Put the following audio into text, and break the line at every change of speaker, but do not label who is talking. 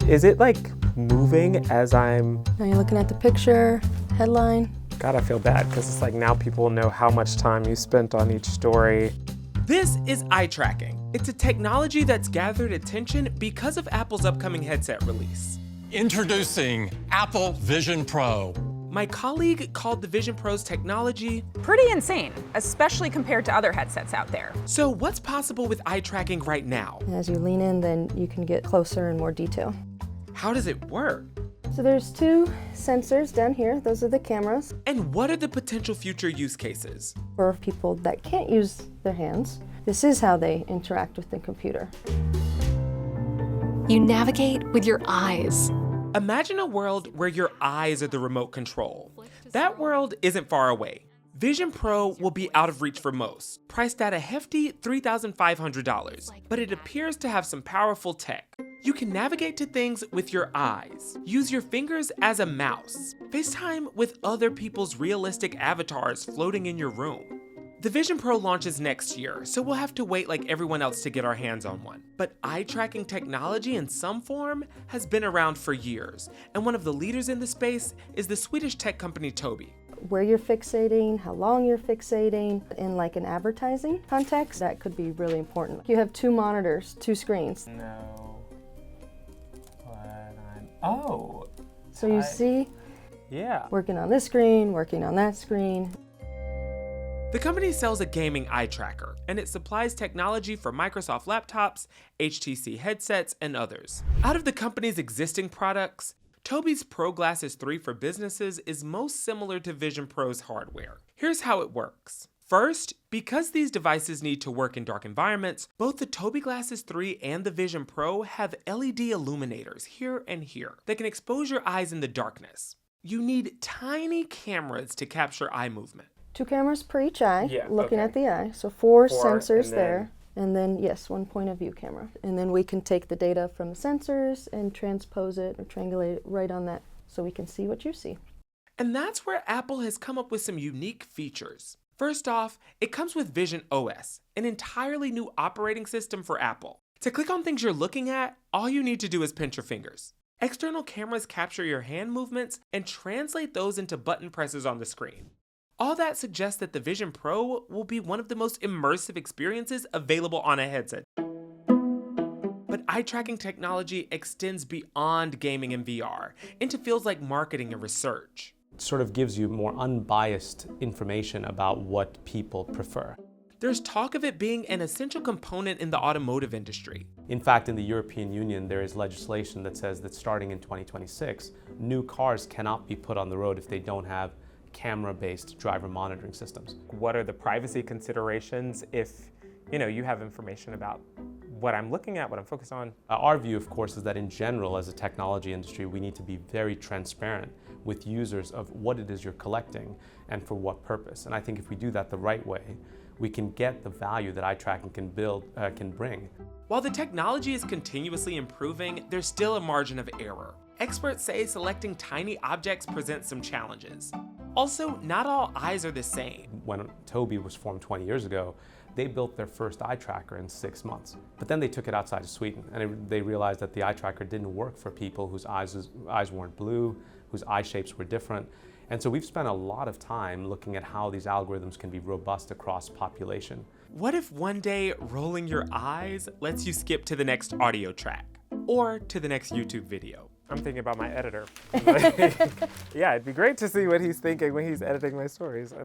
Is it like moving as I'm...
Now you're looking at the picture, headline.
God, I feel bad because it's like now people know how much time you spent on each story.
This is eye tracking. It's a technology that's gathered attention because of Apple's upcoming headset release.
Introducing Apple Vision Pro.
My colleague called the Vision Pro's technology
pretty insane, especially compared to other headsets out there.
So what's possible with eye tracking right now?
As you lean in, then you can get closer and more detail.
How does it work?
So there's two sensors down here. Those are the cameras.
And what are the potential future use cases?
For people that can't use their hands, this is how they interact with the computer.
You navigate with your eyes.
Imagine a world where your eyes are the remote control. That world isn't far away. Vision Pro will be out of reach for most, priced at a hefty $3,500, but it appears to have some powerful tech. You can navigate to things with your eyes, use your fingers as a mouse, FaceTime with other people's realistic avatars floating in your room. The Vision Pro launches next year, so we'll have to wait like everyone else to get our hands on one. But eye tracking technology in some form has been around for years, and one of the leaders in the space is the Swedish tech company Tobii.
Where you're fixating, how long you're fixating, in like an advertising context, that could be really important. You have two monitors, two screens.
No. But oh.
So you see,
Yeah.
working on this screen, working on that screen.
The company sells a gaming eye tracker, and it supplies technology for Microsoft laptops, HTC headsets, and others. Out of the company's existing products, Tobii's Pro Glasses 3 for businesses is most similar to Vision Pro's hardware. Here's how it works. First, because these devices need to work in dark environments, both the Tobii Glasses 3 and the Vision Pro have LED illuminators here and here that can expose your eyes in the darkness. You need tiny cameras to capture eye movement.
Two cameras per each eye,
Yeah,
looking
okay.
at the eye. So four
Four,
sensors
and then-
there. And then, yes, one point of view camera. And then we can take the data from the sensors and transpose it or triangulate it right on that so we can see what you see.
And that's where Apple has come up with some unique features. First off, it comes with Vision OS, an entirely new operating system for Apple. To click on things you're looking at, all you need to do is pinch your fingers. External cameras capture your hand movements and translate those into button presses on the screen. All that suggests that the Vision Pro will be one of the most immersive experiences available on a headset. But eye tracking technology extends beyond gaming and VR into fields like marketing and research.
It sort of gives you more unbiased information about what people prefer.
There's talk of it being an essential component in the automotive industry.
In fact, in the European Union, there is legislation that says that starting in 2026, new cars cannot be put on the road if they don't have camera-based driver monitoring systems.
What are the privacy considerations if, you have information about what I'm looking at, what I'm focused on?
Our view, of course, is that in general, as a technology industry, we need to be very transparent with users of what it is you're collecting and for what purpose. And I think if we do that the right way, we can get the value that eye tracking can bring.
While the technology is continuously improving, there's still a margin of error. Experts say selecting tiny objects presents some challenges. Also, not all eyes are the same.
When Tobii was formed 20 years ago, they built their first eye tracker in 6 months. But then they took it outside of Sweden, and they realized that the eye tracker didn't work for people whose eyes weren't blue, whose eye shapes were different. And so we've spent a lot of time looking at how these algorithms can be robust across population.
What if one day rolling your eyes lets you skip to the next audio track or to the next YouTube video?
I'm thinking about my editor. Yeah, it'd be great to see what he's thinking when he's editing my stories.